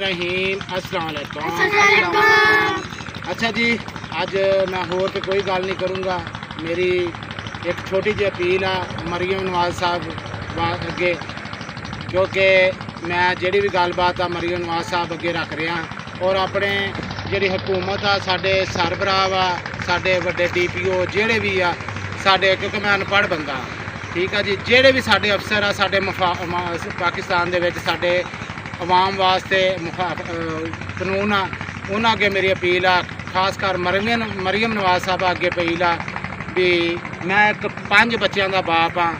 रहीम अस्सलाम वालेकुम। अच्छा जी, अज मैं होर तो कोई गल नहीं करूँगा। मेरी एक छोटी जी अपील है मरियम नवाज साहब अगे, क्योंकि मैं जिहड़ी भी गलबात आ मरियम नवाज साहब अगे रख रहा और अपने जिहड़ी हुकूमत आ साडे सरबराह वा साडे वड्डे DPO जिहड़े भी आ साडे, क्योंकि मैं अनपढ़ बंदा, ठीक है जी, जिहड़े भी साडे अफसर आ साडे पाकिस्तान दे विच साडे आवाम वास्ते कानून आ, उन्हां अगे मेरी अपील आ, खासकर मरियम नवाज साहब अगे अपील आ भी मैं एक 5 बच्चों का बाप हाँ,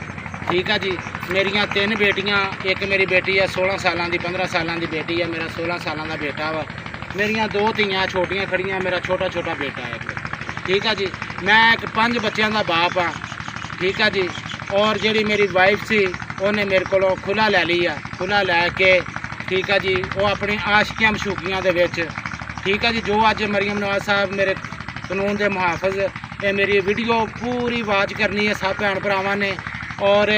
ठीक है जी। मेरिया 3 बेटियां, एक मेरी बेटी है 16 सालों की, 15 सालों की बेटी है, मेरा 16 सालों का बेटा वा, मेरिया 2 धीयां छोटियां खड़ियां, मेरा छोटा छोटा बेटा है एक, ठीक है जी। मैं एक 5 बच्चों का बाप हाँ, ठीक है जी। और जी मेरी वाइफ सी उन्हें मेरे को खुला लै ली है, खुला लैके, ठीक है जी, वो अपनी आशिकियां मशूकियां दे विच, ठीक है जी। जो अज मरियम नवाज साहब मेरे कानून के मुहाफिज, ये मेरी वीडियो पूरी वाच करनी है सब भैन भरावां ने, और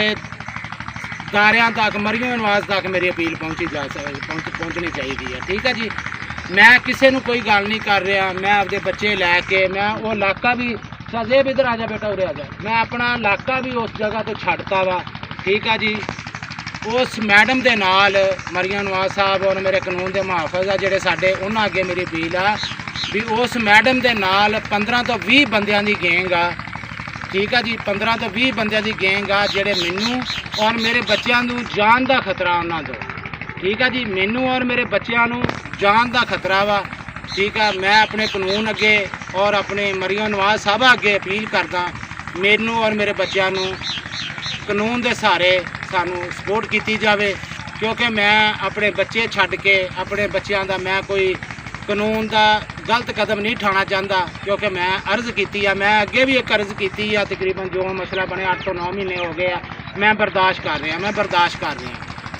दारियां तक मरियम नवाज तक मेरी अपील पहुँचनी चाहिए है, ठीक है जी। मैं किसी को कोई गल नहीं कर रहा, मैं अपने बच्चे लैके मैं वो इलाका भी साजेब इधर आ जा बेटा, उरे आ जा, मैं अपना इलाका भी उस जगह तो छड्डता वा, ठीक है जी। उस मैडम के नाल मरियम नवाज साहब और मेरे कानून के मुहाफिज आ जिहड़े साडे, उन्हां अगे मेरी अपील आ भी उस मैडम के नाल 15 तो 20 बंदियां दी गैंग आ, ठीक है जी, 15 तो 20 बंदियां दी गैंग आ जिहड़े मैनू और मेरे बच्चों नूं जान का खतरा उन्हां तों, ठीक है जी। मैनू और मेरे बच्चों नूं जान का खतरा वा, ठीक है। मैं अपने कानून अगे और अपने मरियम नवाज साहब अगे अपील करदा, मैनू और मेरे बच्चों नूं कानून के सहारे सानू सपोर्ट की जाए, क्योंकि मैं अपने बच्चे छड्ड के अपने बच्चों का मैं कोई कानून का गलत कदम नहीं उठाना चाहता, क्योंकि मैं अर्ज़ की है, मैं अगे भी एक अर्ज़ की है, तकरीबन जो मसला बने 8 तो 9 महीने हो गए, मैं बर्दाश्त कर रहा,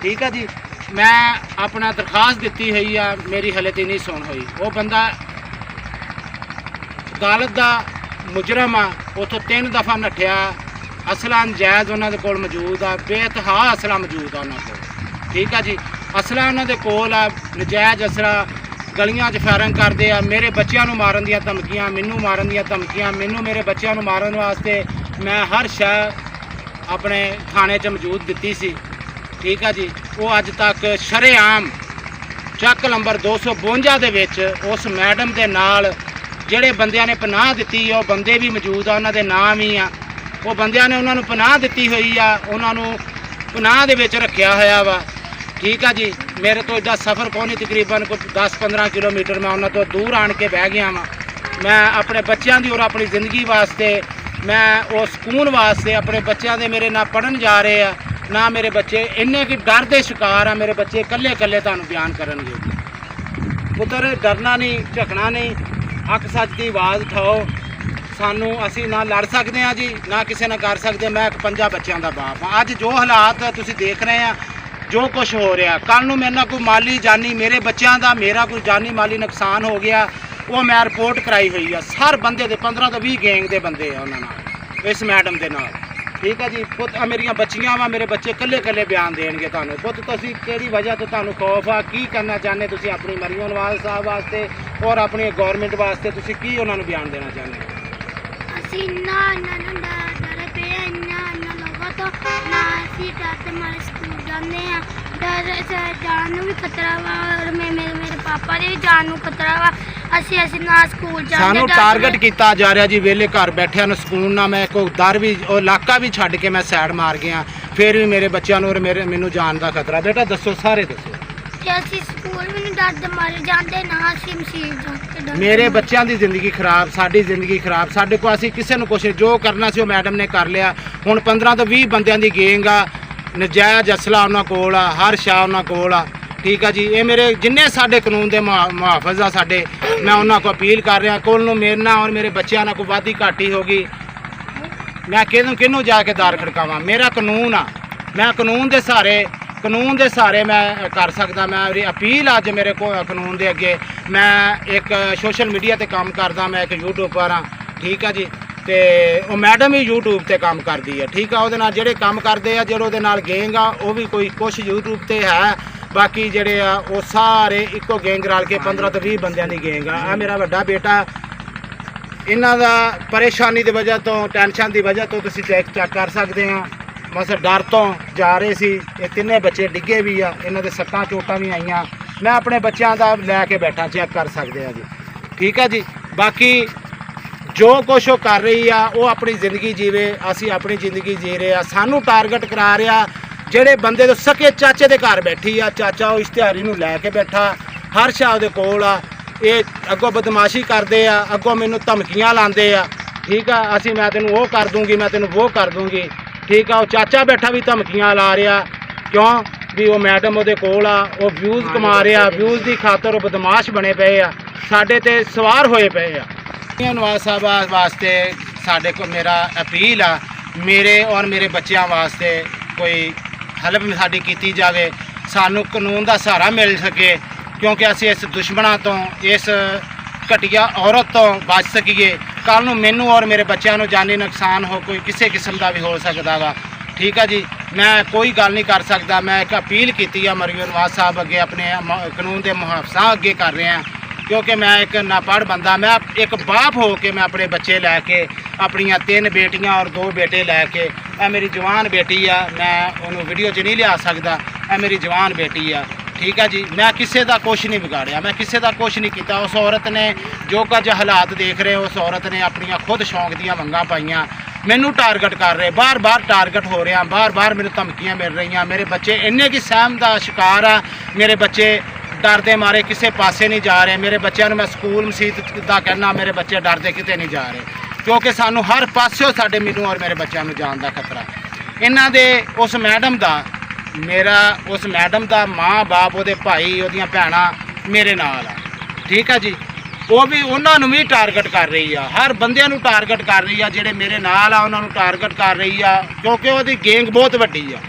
ठीक है जी। मैं अपना दरखास्त दी हुई है, मेरी हले तक नहीं सुन हुई। वो बंदा अदालत का मुजरम आ, उतों 3 दफ़ा नठिया, असला नजायज़ उन्होंने कोल मौजूद आ, बेतहा असला मौजूद आ उन्होंने, ठीक है जी। असला उन्होंने कोल आ, नजायज़ असला, गलियां च फायरिंग करते आ, मेरे बच्चों को मारन दी धमकियां, मैनू मारन दी धमकियां, मैनू मेरे बच्चों को मारन वास्ते मैं हर शह अपने थाने च मौजूद दी सी, ठीक है जी। वो अज तक शरेआम चक नंबर 252 दे विच उस मैडम के नाल जिहड़े बंदियां ने पनाह दी, वो बंदे भी मौजूद आ, उन्होंने नाम ही आ, वो बंदियां ने उन्होंने पनाह दी हुई आ, उन्होंने पनाह दे विच रखिया होया वा, ठीक है जी। मेरे तो इदा सफ़र को नहीं, तकरीबन कोई 10-15 किलोमीटर मैं उन्होंने तो दूर आन के बह गया वा। मैं अपने बच्चों की और अपनी ज़िंदगी वास्ते, मैं वो सुकून वास्ते अपने बच्चों के मेरे ना पढ़न जा रहे हैं, ना मेरे बच्चे इन्ने कि डर के शिकार आ, मेरे बच्चे कल्ले कल्ले तुहानूं बयान करनगे। पुत्तर डरना नहीं, झकना नहीं, हक सच की आवाज़ उठाओ, सानू असी ना लड़ सकते हैं जी, ना किसी ने कर सकते। मैं एक 5 बच्चों का बाप हाँ। अज जो हालात तुसी देख रहे हैं, जो कुछ हो रहा, कल नूं मेरे नाल कोई माली जानी, मेरे बच्चों का मेरा कोई जानी माली नुकसान हो गया, वो मैं रिपोर्ट कराई हुई है। हर बंदे दे 15 तो 20 गैंग के बंदे हैं उन्होंने इस मैडम के नाल, ठीक है जी। पुत मेरिया बच्चियां वा, मेरे बच्चे कल्ले कल्ले बयान देंगे तुहानूं। पुत तुसीं किहड़ी वजह तो तुहानूं खौफ आ, की करना चाहते तुसीं अपनी मरियम नवाज साहब वास्ते और अपनी गौरमेंट वास्ते, तुसीं की उन्होंने बयान देना चाहते हैं? जान भी खतरा वा और मेरे पापा दे भी जान नूं खतरा वा, असीं ना स्कूल जांदे। सानू टारगेट किया जा रहा जी, वेले घर बैठिया न सुकून ना, मैं कोई डर भी और इलाका भी छड्ड के मैं साइड मार गया, फिर भी मेरे बच्चों और मैनू जान का खतरा। बेटा दसो, सारे दसो। स्कूल भी नहीं डरदे मारे जांदे, ना असीं मसीह जाके डरदे। मेरे बच्चों की जिंदगी खराब, साडी जिंदगी खराब, साडे को असीं किसी ने कुछ जो करना सी वो मैडम ने कर लिया। हुण 15 तो 20 बंदियां दी गैंग आ, नजायज़ असला उन्हां कोल आ, हर शा उन्हां कोल आ, ठीक है जी। ये मेरे जिन्ने साडे कानून के मुहाफिज आ साडे, मैं उन्हां को अपील कर रहा, कोल नूं मेरे नाल और मेरे बच्चों नाल कोई वादी घाटी होगी, मैं किनू जाके दार खड़कावां? मेरा कानून आ, मैं कानून के सहारे मैं कर सकदा। मैं अपील अज मेरे को कानून के अगे, मैं एक सोशल मीडिया ते काम करदा, मैं एक यूट्यूबर हाँ, ठीक है जी। तो वो मैडम भी यूट्यूब ते काम करती है, ठीक है। वो जेडे काम करते हैं, जो गैंग आ, वो भी कोई कुछ यूट्यूब ते है, ਬਾਕੀ ਜਿਹੜੇ ਆ ਉਹ ਸਾਰੇ ਇੱਕੋ ਗੈਂਗ ਰਲ ਕੇ 15 ਤੋਂ 20 ਬੰਦਿਆਂ ਦੀ ਗੈਂਗ ਆ। ਆ ਮੇਰਾ ਵੱਡਾ ਬੇਟਾ, ਇਹਨਾਂ ਦਾ ਪਰੇਸ਼ਾਨੀ ਦੀ ਵਜ੍ਹਾ ਤੋਂ, ਟੈਨਸ਼ਨ ਦੀ ਵਜ੍ਹਾ ਤੋਂ ਤੁਸੀਂ ਚੈੱਕ ਕਰ ਸਕਦੇ ਆ। ਬਸ ਡਰ ਤੋਂ ਜਾ ਰਹੇ ਸੀ। ਇਹ ਤਿੰਨੇ ਬੱਚੇ ਡਿੱਗੇ ਵੀ ਆ, ਇਹਨਾਂ ਦੇ ਸੱਟਾਂ ਚੋਟਾਂ ਵੀ ਆਈਆਂ। ਮੈਂ ਆਪਣੇ ਬੱਚਿਆਂ ਦਾ ਲੈ ਕੇ ਬੈਠਾ, ਚੈੱਕ ਕਰ ਸਕਦੇ ਆ ਜੀ। ਠੀਕ ਆ ਜੀ। ਬਾਕੀ ਜੋ ਕੁਛ ਉਹ ਕਰ ਰਹੀ ਆ ਉਹ ਆਪਣੀ ਜ਼ਿੰਦਗੀ ਜੀਵੇ, ਅਸੀਂ ਆਪਣੀ ਜ਼ਿੰਦਗੀ ਜੀ ਰਹੇ ਆ। ਸਾਨੂੰ ਟਾਰਗੇਟ ਕਰਾ ਰਿਹਾ। ਜਿਹੜੇ ਬੰਦੇ ਤੋਂ ਸਕੇ ਚਾਚੇ ਦੇ ਘਰ ਬੈਠੀ ਆ, ਚਾਚਾ ਉਹ ਇਸ਼ਤਿਹਾਰੀ ਨੂੰ ਲੈ ਕੇ ਬੈਠਾ, ਹਰ ਸ਼ਾਹ ਉਹਦੇ ਕੋਲ ਆ। ਇਹ ਅੱਗੋਂ ਬਦਮਾਸ਼ੀ ਕਰਦੇ ਆ, ਅੱਗੋਂ ਮੈਨੂੰ ਧਮਕੀਆਂ ਲਾਉਂਦੇ ਆ। ਠੀਕ ਆ, ਮੈਂ ਤੈਨੂੰ ਉਹ ਕਰ ਦੂੰਗੀ, ਮੈਂ ਤੈਨੂੰ ਉਹ ਕਰ ਦੂੰਗੀ। ਠੀਕ ਆ, ਉਹ ਚਾਚਾ ਬੈਠਾ ਵੀ ਧਮਕੀਆਂ ਲਾ ਰਿਹਾ। ਕਿਉਂ ਵੀ ਉਹ ਮੈਡਮ ਉਹਦੇ ਕੋਲ ਆ, ਉਹ ਵਿਊਜ਼ ਕਮਾ ਰਿਹਾ। ਵਿਊਜ਼ ਦੀ ਖਾਤਰ ਉਹ ਬਦਮਾਸ਼ ਬਣੇ ਪਏ ਆ, ਸਾਡੇ ਤੇ ਸਵਾਰ ਹੋਏ ਪਏ ਆ। ਨਵਾਜ਼ ਸਾਹਿਬ ਵਾਸਤੇ ਸਾਡੇ ਕੋਲ ਮੇਰਾ ਅਪੀਲ ਆ, ਮੇਰੇ ਔਰ ਮੇਰੇ ਬੱਚਿਆਂ ਵਾਸਤੇ ਕੋਈ ਹੈਲਪ ਸਾਡੀ ਕੀਤੀ ਜਾਵੇ, ਸਾਨੂੰ ਕਾਨੂੰਨ ਦਾ ਸਹਾਰਾ ਮਿਲ ਸਕੇ, ਕਿਉਂਕਿ ਅਸੀਂ ਇਸ ਦੁਸ਼ਮਣਾਂ ਤੋਂ, ਇਸ ਘਟੀਆ ਔਰਤ ਤੋਂ ਬਚ ਸਕੀਏ। ਕੱਲ੍ਹ ਨੂੰ ਮੈਨੂੰ ਔਰ ਮੇਰੇ ਬੱਚਿਆਂ ਨੂੰ ਜਾਨੀ ਨੁਕਸਾਨ ਹੋ ਕੋਈ ਕਿਸੇ ਕਿਸਮ ਦਾ ਵੀ ਹੋ ਸਕਦਾ ਵਾ। ਠੀਕ ਆ ਜੀ। ਮੈਂ ਕੋਈ ਗੱਲ ਨਹੀਂ ਕਰ ਸਕਦਾ। ਮੈਂ ਇੱਕ ਅਪੀਲ ਕੀਤੀ ਆ ਮਰੀਮ ਨਵਾਜ਼ ਸਾਹਿਬ ਅੱਗੇ, ਆਪਣੇ ਕਾਨੂੰਨ ਦੇ ਮੁਹਾਫਜ਼ਾਂ ਅੱਗੇ ਕਰ ਰਿਹਾ, ਕਿਉਂਕਿ ਮੈਂ ਇੱਕ ਨਾਪੜ੍ਹ ਬੰਦਾ, ਮੈਂ ਇੱਕ ਬਾਪ ਹੋ ਕੇ ਮੈਂ ਆਪਣੇ ਬੱਚੇ ਲੈ ਕੇ, ਆਪਣੀਆਂ 3 ਬੇਟੀਆਂ ਔਰ 2 ਬੇਟੇ ਲੈ ਕੇ, ਇਹ ਮੇਰੀ ਜਵਾਨ ਬੇਟੀ ਆ, ਮੈਂ ਉਹਨੂੰ ਵੀਡੀਓ 'ਚ ਨਹੀਂ ਲਿਆ ਸਕਦਾ, ਇਹ ਮੇਰੀ ਜਵਾਨ ਬੇਟੀ ਆ। ਠੀਕ ਆ ਜੀ। ਮੈਂ ਕਿਸੇ ਦਾ ਕੁਛ ਨਹੀਂ ਵਿਗਾੜਿਆ, ਮੈਂ ਕਿਸੇ ਦਾ ਕੁਛ ਨਹੀਂ ਕੀਤਾ। ਉਸ ਔਰਤ ਨੇ ਜੋ ਕੁਝ ਹਾਲਾਤ ਦੇਖ ਰਹੇ, ਉਸ ਔਰਤ ਨੇ ਆਪਣੀਆਂ ਖੁਦ ਸ਼ੌਂਕ ਦੀਆਂ ਮੰਗਾਂ ਪਾਈਆਂ। ਮੈਨੂੰ ਟਾਰਗੇਟ ਕਰ ਰਹੇ, ਬਾਰ-ਬਾਰ ਟਾਰਗੇਟ ਹੋ ਰਿਹਾ, ਬਾਰ-ਬਾਰ ਮੈਨੂੰ ਧਮਕੀਆਂ ਮਿਲ ਰਹੀਆਂ। ਮੇਰੇ ਬੱਚੇ ਇੰਨੇ ਕੀ ਸਹਿਮ ਦਾ ਸ਼ਿਕਾਰ ਆ, ਮੇਰੇ ਬੱਚੇ ਡਰਦੇ ਮਾਰੇ ਕਿਸੇ ਪਾਸੇ ਨਹੀਂ ਜਾ ਰਹੇ। ਮੇਰੇ ਬੱਚਿਆਂ ਨੂੰ ਮੈਂ ਸਕੂਲ ਮਸੀਤ ਦਾ ਕਹਿਣਾ, ਮੇਰੇ ਬੱਚੇ ਡਰਦੇ ਕਿਤੇ ਨਹੀਂ ਜਾ ਰਹੇ, ਕਿਉਂਕਿ ਸਾਨੂੰ ਹਰ ਪਾਸਿਓਂ ਸਾਡੇ ਮੈਨੂੰ ਔਰ ਮੇਰੇ ਬੱਚਿਆਂ ਨੂੰ ਜਾਣ ਦਾ ਖਤਰਾ। ਇਹਨਾਂ ਦੇ ਉਸ ਮੈਡਮ ਦਾ ਮਾਂ ਬਾਪ, ਉਹਦੇ ਭਾਈ, ਉਹਦੀਆਂ ਭੈਣਾਂ ਮੇਰੇ ਨਾਲ ਆ। ਠੀਕ ਆ ਜੀ। ਉਹ ਵੀ ਉਹਨਾਂ ਨੂੰ ਵੀ ਟਾਰਗੇਟ ਕਰ ਰਹੀ ਆ, ਹਰ ਬੰਦਿਆਂ ਨੂੰ ਟਾਰਗੇਟ ਕਰ ਰਹੀ ਆ। ਜਿਹੜੇ ਮੇਰੇ ਨਾਲ ਆ ਉਹਨਾਂ ਨੂੰ ਟਾਰਗੇਟ ਕਰ ਰਹੀ ਆ, ਕਿਉਂਕਿ ਉਹਦੀ ਗੈਂਗ ਬਹੁਤ ਵੱਡੀ ਆ।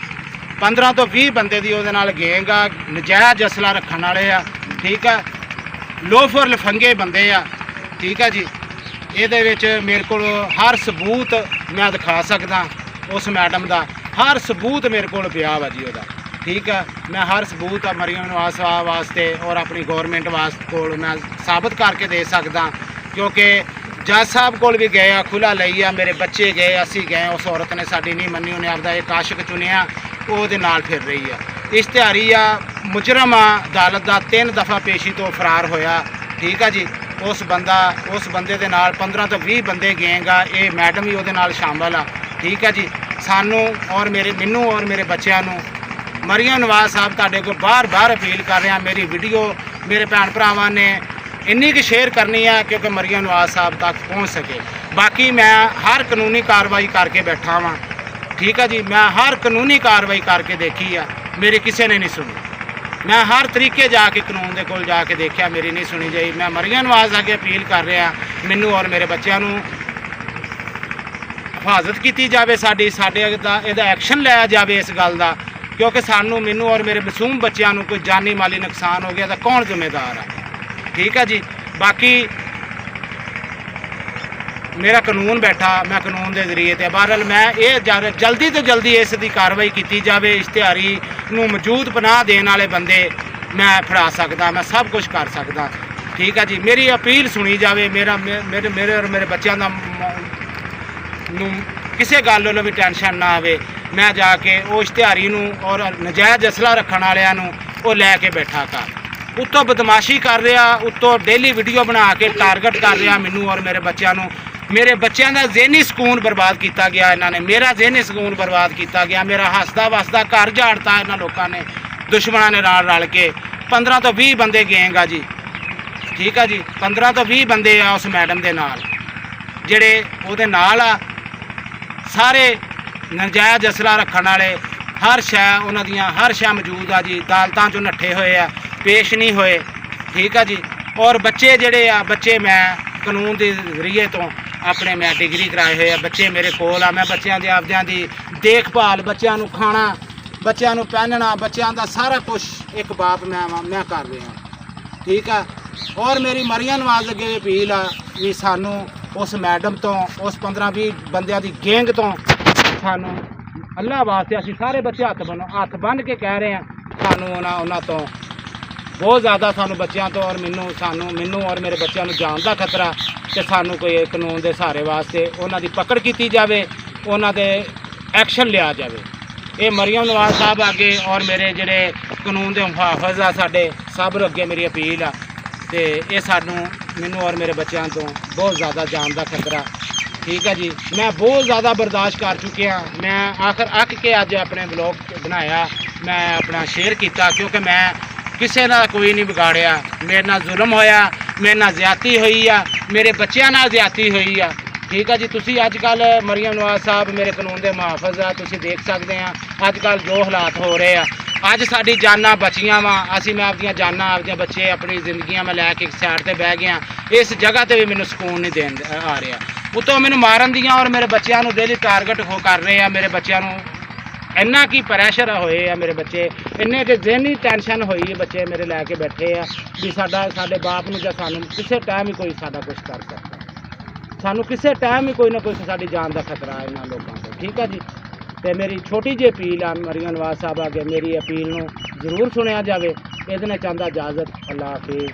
15 ਤੋਂ 20 ਬੰਦੇ ਦੀ ਉਹਦੇ ਨਾਲ ਗੈਂਗ ਆ, ਨਜਾਇਜ਼ ਅਸਲਾ ਰੱਖਣ ਵਾਲੇ ਆ। ਠੀਕ ਆ। ਲੋਫਰ ਲਫੰਗੇ ਬੰਦੇ ਆ। ਠੀਕ ਆ ਜੀ। ਇਹਦੇ ਵਿੱਚ ਮੇਰੇ ਕੋਲ ਹਰ ਸਬੂਤ ਮੈਂ ਦਿਖਾ ਸਕਦਾ, ਉਸ ਮੈਡਮ ਦਾ ਹਰ ਸਬੂਤ ਮੇਰੇ ਕੋਲ ਪਿਆ ਵਾ ਜੀ ਉਹਦਾ। ਠੀਕ ਆ। ਮੈਂ ਹਰ ਸਬੂਤ ਮਰੀਮ ਨਵਾਜ਼ ਸਾਹਿਬ ਵਾਸਤੇ ਔਰ ਆਪਣੀ ਗੌਰਮੈਂਟ ਵਾਸਤੇ ਕੋਲ ਮੈਂ ਸਾਬਤ ਕਰਕੇ ਦੇ ਸਕਦਾ, ਕਿਉਂਕਿ ਜੱਜ ਸਾਹਿਬ ਕੋਲ ਵੀ ਗਏ ਆ, ਖੁੱਲ੍ਹਾ ਲਈ ਆ, ਮੇਰੇ ਬੱਚੇ ਗਏ, ਅਸੀਂ ਗਏ। ਉਸ ਔਰਤ ਨੇ ਸਾਡੀ ਨਹੀਂ ਮੰਨੀ, ਉਹਨੇ ਆਪਦਾ ਇੱਕ ਆਸ਼ਿਕ ਚੁਣਿਆ, ਉਹਦੇ ਨਾਲ ਫਿਰ ਰਹੀ ਆ। ਇਸ਼ਤਿਹਾਰੀ ਆ, ਮੁਜਰਮ ਆ, ਅਦਾਲਤ ਦਾ 3 ਦਫਾ ਪੇਸ਼ੀ ਤੋਂ ਫਰਾਰ ਹੋਇਆ। ਠੀਕ ਆ ਜੀ। ਉਸ ਬੰਦੇ ਦੇ ਨਾਲ 15 ਤੋਂ 20 ਬੰਦੇ ਗੈਂਗ ਆ, ਇਹ ਮੈਡਮ ਵੀ ਉਹਦੇ ਨਾਲ ਸ਼ਾਮਲ ਆ। ਠੀਕ ਆ ਜੀ। ਸਾਨੂੰ ਔਰ ਮੈਨੂੰ ਔਰ ਮੇਰੇ ਬੱਚਿਆਂ ਨੂੰ ਮਰੀਮ ਨਵਾਜ਼ ਸਾਹਿਬ ਤੁਹਾਡੇ ਕੋਲ ਬਾਰ-ਬਾਰ ਅਪੀਲ ਕਰ ਰਿਹਾ, ਮੇਰੀ ਵੀਡੀਓ ਮੇਰੇ ਭੈਣ ਭਰਾਵਾਂ ਨੇ ਇੰਨੀ ਕੁ ਸ਼ੇਅਰ ਕਰਨੀ ਆ ਕਿਉਂਕਿ ਮਰੀਮ ਨਵਾਜ਼ ਸਾਹਿਬ ਤੱਕ ਪਹੁੰਚ ਸਕੇ। ਬਾਕੀ ਮੈਂ ਹਰ ਕਾਨੂੰਨੀ ਕਾਰਵਾਈ ਕਰਕੇ ਬੈਠਾ ਵਾਂ। ਠੀਕ ਆ ਜੀ। ਮੈਂ ਹਰ ਕਾਨੂੰਨੀ ਕਾਰਵਾਈ ਕਰਕੇ ਦੇਖੀ ਆ, ਮੇਰੀ ਕਿਸੇ ਨੇ ਨਹੀਂ ਸੁਣੀ। ਮੈਂ ਹਰ ਤਰੀਕੇ ਜਾ ਕੇ ਕਾਨੂੰਨ ਦੇ ਕੋਲ ਜਾ ਕੇ ਦੇਖਿਆ, ਮੇਰੀ ਨਹੀਂ ਸੁਣੀ ਜਾਈ। ਮੈਂ ਮਰੀਮ ਨਵਾਜ਼ ਅੱਗੇ ਅਪੀਲ ਕਰ ਰਿਹਾ, ਮੈਨੂੰ ਔਰ ਮੇਰੇ ਬੱਚਿਆਂ ਨੂੰ ਹਿਫਾਜ਼ਤ ਕੀਤੀ ਜਾਵੇ, ਸਾਡੇ ਇਹਦਾ ਐਕਸ਼ਨ ਲਿਆ ਜਾਵੇ ਇਸ ਗੱਲ ਦਾ, ਕਿਉਂਕਿ ਮੈਨੂੰ ਔਰ ਮੇਰੇ ਮਾਸੂਮ ਬੱਚਿਆਂ ਨੂੰ ਕੋਈ ਜਾਨੀ ਮਾਲੀ ਨੁਕਸਾਨ ਹੋ ਗਿਆ ਤਾਂ ਕੌਣ ਜ਼ਿੰਮੇਦਾਰ ਆ। ਠੀਕ ਆ ਜੀ। ਬਾਕੀ ਮੇਰਾ ਕਾਨੂੰਨ ਬੈਠਾ, ਮੈਂ ਕਾਨੂੰਨ ਦੇ ਜ਼ਰੀਏ ਤੇ ਬਹਰਹਾਲ ਮੈਂ ਇਹ ਜਲਦੀ ਤੋਂ ਜਲਦੀ ਇਸ ਦੀ ਕਾਰਵਾਈ ਕੀਤੀ ਜਾਵੇ। ਇਸ਼ਤਿਹਾਰੀ ਨੂੰ ਮੌਜੂਦ ਪਨਾਹ ਦੇਣ ਵਾਲੇ ਬੰਦੇ ਮੈਂ ਫੜਾ ਸਕਦਾ, ਮੈਂ ਸਭ ਕੁਝ ਕਰ ਸਕਦਾ। ਠੀਕ ਆ ਜੀ। ਮੇਰੀ ਅਪੀਲ ਸੁਣੀ ਜਾਵੇ। ਮੇਰੇ ਔਰ ਮੇਰੇ ਬੱਚਿਆਂ ਦਾ ਨੂੰ ਕਿਸੇ ਗੱਲ ਵੱਲੋਂ ਵੀ ਟੈਨਸ਼ਨ ਨਾ ਆਵੇ। ਮੈਂ ਜਾ ਕੇ ਉਹ ਇਸ਼ਤਿਹਾਰੀ ਨੂੰ ਔਰ ਨਜਾਇਜ਼ ਅਸਲਾ ਰੱਖਣ ਵਾਲਿਆਂ ਨੂੰ ਉਹ ਲੈ ਕੇ ਬੈਠਾ ਘਰ। ਉੱਤੋਂ ਬਦਮਾਸ਼ੀ ਕਰ ਰਿਹਾ, ਉੱਤੋਂ ਡੇਲੀ ਵੀਡੀਓ ਬਣਾ ਕੇ ਟਾਰਗੇਟ ਕਰ ਰਿਹਾ ਮੈਨੂੰ ਔਰ ਮੇਰੇ ਬੱਚਿਆਂ ਨੂੰ। ਮੇਰੇ ਬੱਚਿਆਂ ਦਾ ਜ਼ਿਹਨੀ ਸਕੂਨ ਬਰਬਾਦ ਕੀਤਾ ਗਿਆ ਇਹਨਾਂ ਨੇ, ਮੇਰਾ ਜ਼ਿਹਨੀ ਸਕੂਨ ਬਰਬਾਦ ਕੀਤਾ ਗਿਆ। ਮੇਰਾ ਹੱਸਦਾ ਵਸਦਾ ਘਰ ਝਾੜਤਾ ਇਹਨਾਂ ਲੋਕਾਂ ਨੇ, ਦੁਸ਼ਮਣਾਂ ਨੇ ਨਾਲ ਰਲ ਕੇ। 15 ਤੋਂ 20 ਬੰਦੇ ਗੈਂਗ ਆ ਜੀ। ਠੀਕ ਆ ਜੀ। 15 ਤੋਂ 20 ਬੰਦੇ ਆ ਉਸ ਮੈਡਮ ਦੇ ਨਾਲ, ਜਿਹੜੇ ਉਹਦੇ ਨਾਲ ਆ। ਸਾਰੇ ਨਜਾਇਜ਼ ਅਸਲਾ ਰੱਖਣ ਵਾਲੇ, ਹਰ ਸ਼ੈ ਉਹਨਾਂ ਦੀਆਂ ਹਰ ਸ਼ੈ ਮੌਜੂਦ ਆ ਜੀ। ਅਦਾਲਤਾਂ 'ਚੋਂ ਨੱਠੇ ਹੋਏ ਆ, ਪੇਸ਼ ਨਹੀਂ ਹੋਏ। ਠੀਕ ਆ ਜੀ। ਔਰ ਬੱਚੇ ਜਿਹੜੇ ਆ, ਬੱਚੇ ਮੈਂ ਕਾਨੂੰਨ ਦੇ ਜ਼ਰੀਏ ਤੋਂ ਆਪਣੇ ਮੈਂ ਡਿਗਰੀ ਕਰਾਏ ਹੋਏ ਆ, ਬੱਚੇ ਮੇਰੇ ਕੋਲ ਆ। ਮੈਂ ਬੱਚਿਆਂ ਦੇ ਆਪਦਿਆਂ ਦੀ ਦੇਖਭਾਲ, ਬੱਚਿਆਂ ਨੂੰ ਖਾਣਾ, ਬੱਚਿਆਂ ਨੂੰ ਪਹਿਨਣਾ, ਬੱਚਿਆਂ ਦਾ ਸਾਰਾ ਕੁਝ ਇੱਕ ਬਾਪ ਮੈਂ ਕਰ ਰਿਹਾ। ਠੀਕ ਆ। ਔਰ ਮੇਰੀ ਮਰੀਮ ਨਵਾਜ਼ ਅੱਗੇ ਅਪੀਲ ਆ ਵੀ ਸਾਨੂੰ ਉਸ ਮੈਡਮ ਤੋਂ, ਉਸ 15-20 ਬੰਦਿਆਂ ਦੀ ਗੈਂਗ ਤੋਂ ਸਾਨੂੰ ਅੱਲਾ ਵਾਸਤੇ, ਅਸੀਂ ਸਾਰੇ ਬੱਚੇ ਹੱਥ ਬੰਨ੍ਹ ਕੇ ਕਹਿ ਰਹੇ ਹਾਂ, ਸਾਨੂੰ ਉਹਨਾਂ ਤੋਂ ਬਹੁਤ ਜ਼ਿਆਦਾ ਸਾਨੂੰ ਬੱਚਿਆਂ ਤੋਂ ਔਰ ਮੈਨੂੰ ਔਰ ਮੇਰੇ ਬੱਚਿਆਂ ਨੂੰ ਜਾਨ ਦਾ ਖਤਰਾ, ਤੇ ਸਾਨੂੰ ਕੋਈ ਕਾਨੂੰਨ ਦੇ ਸਹਾਰੇ ਵਾਸਤੇ ਉਹਨਾਂ ਦੀ ਪਕੜ ਕੀਤੀ ਜਾਵੇ, ਉਹਨਾਂ ਦੇ ਐਕਸ਼ਨ ਲਿਆ ਜਾਵੇ। ਇਹ ਮਰੀਮ ਨਵਾਜ਼ ਸਾਹਿਬ ਅੱਗੇ ਔਰ ਮੇਰੇ ਜਿਹੜੇ ਕਾਨੂੰਨ ਦੇ ਮੁਹਾਫਿਜ਼ ਆ ਸਾਡੇ ਸਭ ਅੱਗੇ ਮੇਰੀ ਅਪੀਲ ਆ, ਤੇ ਇਹ ਮੈਨੂੰ ਔਰ ਮੇਰੇ ਬੱਚਿਆਂ ਤੋਂ ਬਹੁਤ ਜ਼ਿਆਦਾ ਜਾਨ ਦਾ ਖਤਰਾ। ਠੀਕ ਹੈ ਜੀ, ਮੈਂ ਬਹੁਤ ਜ਼ਿਆਦਾ ਬਰਦਾਸ਼ਤ ਕਰ ਚੁੱਕਿਆ। ਮੈਂ ਆਖਰ ਅੱਕ ਕੇ ਅੱਜ ਆਪਣੇ ਵਲੌਗ ਬਣਾਇਆ, ਮੈਂ ਆਪਣਾ ਸ਼ੇਅਰ ਕੀਤਾ, ਕਿਉਂਕਿ ਮੈਂ ਕਿਸੇ ਨਾਲ ਕੋਈ ਨਹੀਂ ਵਿਗਾੜਿਆ। ਮੇਰੇ ਨਾਲ ਜ਼ੁਲਮ ਹੋਇਆ, ਮੇਰੇ ਨਾਲ ਜ਼ਿਆਦਤੀ ਹੋਈ ਆ, ਮੇਰੇ ਬੱਚਿਆਂ ਨਾਲ ਜ਼ਿਆਦਤੀ ਹੋਈ ਆ। ਠੀਕ ਆ ਜੀ, ਤੁਸੀਂ ਅੱਜ ਕੱਲ੍ਹ ਮਰੀਮ ਨਵਾਜ਼ ਸਾਹਿਬ ਮੇਰੇ ਕਾਨੂੰਨ ਦੇ ਮੁਹਾਫਿਜ਼ ਆ, ਤੁਸੀਂ ਦੇਖ ਸਕਦੇ ਆ ਅੱਜ ਕੱਲ੍ਹ ਜੋ ਹਾਲਾਤ ਹੋ ਰਹੇ ਆ। ਅੱਜ ਸਾਡੀ ਜਾਨਾਂ ਬਚੀਆਂ ਵਾ, ਮੈਂ ਆਪਦੀਆਂ ਜਾਨਾਂ, ਆਪਦੀਆਂ ਬੱਚੇ, ਆਪਣੀ ਜ਼ਿੰਦਗੀਆਂ ਮੈਂ ਲੈ ਕੇ ਇੱਕ ਸਾਈਡ ਤੇ ਬਹਿ ਗਿਆ। ਇਸ ਜਗ੍ਹਾ ਤੇ ਵੀ ਮੈਨੂੰ ਸਕੂਨ ਨਹੀਂ ਦੇਣ ਆ ਰਿਹਾ, ਉਤੋਂ ਮੈਨੂੰ ਮਾਰਨ ਦੀਆਂ ਔਰ ਮੇਰੇ ਬੱਚਿਆਂ ਨੂੰ ਡੇਲੀ ਟਾਰਗੇਟ ਕਰ ਰਹੇ ਆ। ਮੇਰੇ ਬੱਚਿਆਂ ਨੂੰ ਇੰਨਾ ਕੀ ਪ੍ਰੈਸ਼ਰ ਹੋਏ ਆ, ਮੇਰੇ ਬੱਚੇ ਇੰਨੇ ਕਿ ਜ਼ਿਹਨੀ ਟੈਨਸ਼ਨ ਹੋਈ, ਬੱਚੇ ਮੇਰੇ ਲੈ ਕੇ ਬੈਠੇ ਆ ਵੀ ਸਾਡੇ ਬਾਪ ਨੂੰ ਜਾਂ ਸਾਨੂੰ ਕਿਸੇ ਟਾਈਮ ਹੀ ਕੋਈ ਸਾਡਾ ਕੁਝ ਕਰ ਸਕਦਾ, ਸਾਨੂੰ ਕਿਸੇ ਟਾਈਮ ਹੀ ਕੋਈ ਨਾ ਕੋਈ ਸਾਡੀ ਜਾਨ ਦਾ ਖਤਰਾ ਇਹਨਾਂ ਲੋਕਾਂ ਤੋਂ। ਠੀਕ ਆ ਜੀ, ਤੇ ਮੇਰੀ ਛੋਟੀ ਜਿਹੀ ਅਪੀਲ ਆ ਮਰੀਮ ਨਵਾਜ਼ ਸਾਹਿਬ ਅੱਗੇ, ਮੇਰੀ ਅਪੀਲ ਨੂੰ ਜ਼ਰੂਰ ਸੁਣਿਆ ਜਾਵੇ। ਇਹਦੇ ਨਾਲ ਚਾਹੁੰਦਾ ਇਜਾਜ਼ਤ। ਅੱਲਾਹ ਹਾਫਿਜ਼।